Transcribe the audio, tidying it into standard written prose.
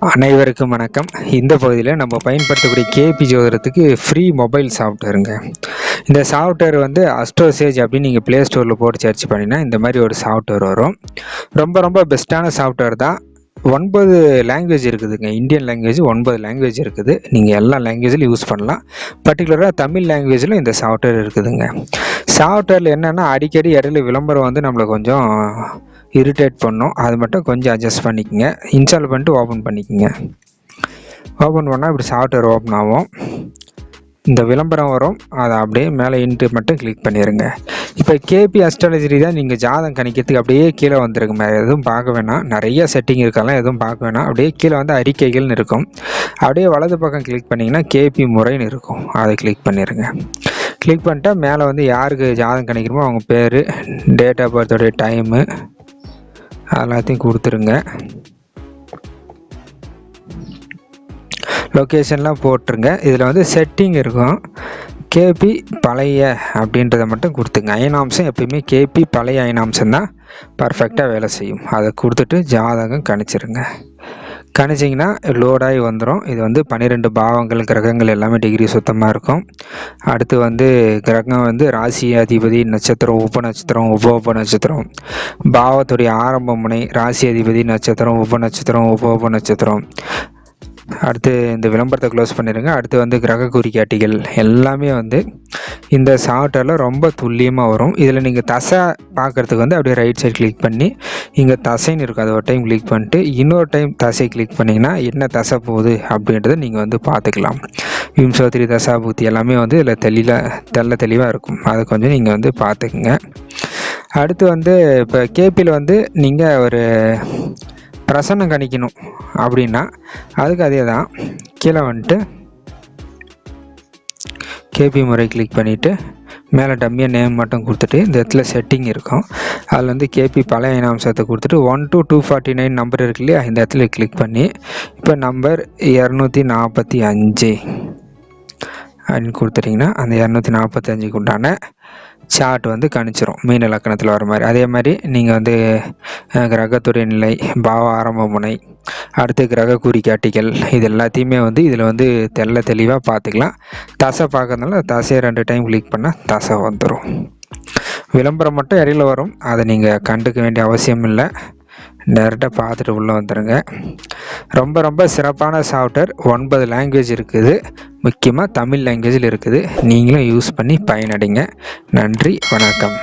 அனைவருக்கும் வணக்கம். இந்த பகுதியில் நம்ம பயன்படுத்தக்கூடிய கேபி ஜோதிடத்துக்கு ஃப்ரீ மொபைல் சாஃப்ட்வேருங்க. இந்த சாஃப்ட்வேர் வந்து அஸ்ட்ரோசேஜ் அப்படின்னு நீங்கள் ப்ளே ஸ்டோரில் போட்டு சர்ச் பண்ணினா இந்த மாதிரி ஒரு சாஃப்ட்வேர் வரும். ரொம்ப ரொம்ப பெஸ்ட்டான சாஃப்ட்வேர் தான். 9 லாங்குவேஜ் இருக்குதுங்க. இந்தியன் லாங்குவேஜ் 9 லாங்குவேஜ் இருக்குது. நீங்கள் எல்லா லாங்குவேஜிலும் யூஸ் பண்ணலாம். பர்டிகுலராக தமிழ் லாங்குவேஜில் இந்த சாஃப்ட்வேர் இருக்குதுங்க. சாஃப்ட்வேரில் என்னென்னா அடிக்கடி இடையில விளம்பரம் வந்து நம்மளை கொஞ்சம் இரிட்டேட் பண்ணும். அது மட்டும் கொஞ்சம் அட்ஜஸ்ட் பண்ணிக்கோங்க. இன்ஸ்டால் பண்ணிட்டு ஓப்பன் பண்ணிக்கோங்க. ஓப்பன் பண்ணால் இப்படி சாஃப்ட்வேர் ஓப்பன் ஆகும். இந்த விளம்பரம் வரும். அதை அப்படியே மேலே இன்ட்டு மட்டும் கிளிக் பண்ணிடுங்க. இப்போ கேபி அஸ்ட்ராலஜி தான் நீங்கள் ஜாதகம் கணிக்கிறதுக்கு அப்படியே கீழே வந்துருங்க. மேலே எதுவும் பார்க்க வேணாம். நிறைய செட்டிங் இருக்கலாம், எதுவும் பார்க்க வேணாம். அப்படியே கீழே வந்து அறிக்கைகள்னு இருக்கும். அப்படியே வலது பக்கம் கிளிக் பண்ணிங்கன்னா கேபி முறைன்னு இருக்கும். அதை கிளிக் பண்ணிடுங்க. கிளிக் பண்ணிட்டா மேலே வந்து யாருக்கு ஜாதகம் கணிக்கிறோமோ அவங்க பேர், டேட் ஆஃப் பர்த்தோடைய டைமு எல்லாத்தையும் கொடுத்துருங்க. லொக்கேஷன்லாம் போட்டுருங்க. இதில் வந்து செட்டிங் இருக்கும். கேபி பழைய அப்படின்றத மட்டும் கொடுத்துங்க. அயனாம்சம் எப்பயுமே கேபி பழைய அயனாம்சம் தான் பர்ஃபெக்டாக வேலை செய்யும். அதை கொடுத்துட்டு ஜாதகம் கணிச்சிருங்க. கணிச்சிங்கன்னா லோடாகி வந்துடும். இது வந்து 12 பாவங்கள், கிரகங்கள் எல்லாமே டிகிரி சுத்தமாக இருக்கும். அடுத்து வந்து கிரகம் வந்து ராசி அதிபதி, நட்சத்திரம், உப நட்சத்திரம், உப நட்சத்திரம், பாவத்துடைய ஆரம்ப முனை, ராசி அதிபதி, நட்சத்திரம், உப நட்சத்திரம், உப நட்சத்திரம். அடுத்து இந்த விளம்பரத்தை க்ளோஸ் பண்ணிடுங்க. அடுத்து வந்து கிரக குறிகாட்டிகள் எல்லாமே வந்து இந்த சாஃப்ட்வேரில் ரொம்ப துல்லியமாக வரும். இதில் நீங்கள் தசை பார்க்குறதுக்கு வந்து அப்படியே ரைட் சைட் கிளிக் பண்ணி இங்கே தசைன்னு இருக்கும். அதை ஒரு டைம் கிளிக் பண்ணிட்டு இன்னொரு டைம் தசை கிளிக் பண்ணிங்கன்னா என்ன தசை போகுது அப்படின்றத நீங்கள் வந்து பார்த்துக்கலாம். விம்சோத்திரி தசாபூர்த்தி எல்லாமே வந்து இதில் தெளிவாக இருக்கும். அதை கொஞ்சம் நீங்கள் வந்து பார்த்துக்குங்க. அடுத்து வந்து இப்போ கேபியில் வந்து நீங்கள் ஒரு பிரசன்னம் கணிக்கணும் அப்படின்னா அதுக்கு அதே தான். கீழே வந்துட்டு கேபி முறை கிளிக் பண்ணிவிட்டு மேலே டம்மியாக நேம் மட்டும் கொடுத்துட்டு இந்த இடத்துல செட்டிங் இருக்கும். அதில் வந்து கேபி பழைய இனாம்சத்தை கொடுத்துட்டு 1 to 249 நம்பர் இருக்கு இல்லையா, இந்த இடத்துல கிளிக் பண்ணி இப்போ நம்பர் 245 அப்படின்னு கொடுத்துட்டிங்கன்னா அந்த 245க்கு உண்டான சார்ட் வந்து கணிச்சிரும். மீன லக்கணத்தில் வர மாதிரி. அதே மாதிரி நீங்கள் வந்து கிரகத்துடைய நிலை, பாவ ஆரம்ப முனை, அடுத்து கிரக குறிகாட்டிகள் இது எல்லாத்தையுமே வந்து இதில் வந்து தெளிவாக பார்த்துக்கலாம். தசை பார்க்கறதுனால தசையை 2 டைம் கிளிக் பண்ணால் தசை வந்துடும். விளம்பரம் மட்டும் இடையில வரும். அதை நீங்கள் கண்டுக்க வேண்டிய அவசியம் இல்லை. டேரெக்டாக பார்த்துட்டு உள்ளே வந்துடுங்க. ரொம்ப ரொம்ப சிறப்பான சாஃப்ட்வேர். 9 லாங்குவேஜ் இருக்குது. முக்கியமாக தமிழ் லாங்குவேஜில் இருக்குது. நீங்களும் யூஸ் பண்ணி பயனடைங்க. நன்றி, வணக்கம்.